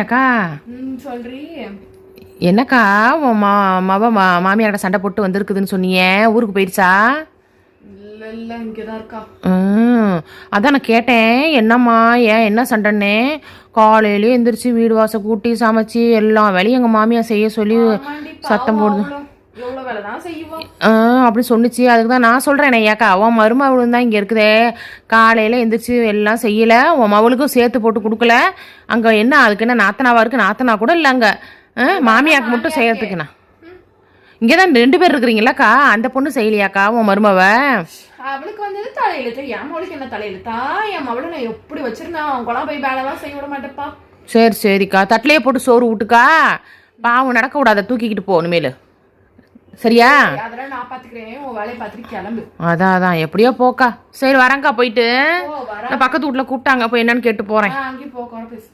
அக்கா சொல்றீ என்னக்கா உன் மாமியாரோட சண்டை போட்டு வந்திருக்குதுன்னு சொன்னீங்க, ஊருக்கு போயிடுச்சா? இல்ல இங்கதான் இருக்கா. அதான் நான் கேட்டேன், என்னம்மா ஏன் என்ன சண்டைன்னே. காலையிலே எந்திரிச்சு வீடு வாசல் கூட்டி சமைச்சு எல்லாம் வேலையும் எங்கள் மாமியார் செய்ய சொல்லி சத்தம் போடுது. அப்படி சொன்னிச்சு. அதுக்கு தான் நான் சொல்கிறேன், ஏக்கா உன் மருமவளும் தான் இங்கே இருக்குதே, காலையில் எந்திரிச்சு எல்லாம் செய்யலை, உன் மவளுக்கும் சேர்த்து போட்டு கொடுக்கல. அங்கே என்ன அதுக்கு என்ன நாத்தனாவா இருக்குது? நாத்தனா கூட இல்லை அங்கே. மாமியாக்கு மட்டும் செய்யறதுக்குண்ணா. இங்கே தான் 2 பேர் இருக்கிறீங்களாக்கா, அந்த பொண்ணு செய்யலையாக்கா உன் மருமவ? அவளுக்கு வந்தது தலையெழுத்து. என் மவளுக்கு என்ன தலையெழுத்தா? என் மவளை நான் எப்படி வச்சிருந்தேன், அவங்களாம் போய் வேலைலாம் செய்ய விட மாட்டேப்பா. சரிக்கா, தட்டிலேயே போட்டு சோறு விட்டுக்கா. பாவம் நடக்க விடாத, தூக்கிக்கிட்டு போ இனிமேல். சரியா? அதெல்லாம் நான் பாத்துக்கிறேன், உன் வேலையை பார்த்துட்டு கிளம்பு. அதான் எப்படியோ போக்கா. சரி வரேங்க்கா, போயிட்டு பக்கத்து வீட்டில் கூப்பிட்டாங்க, போய் என்னன்னு கேட்டு போகிறேன். அங்கேயும் போக பேசு.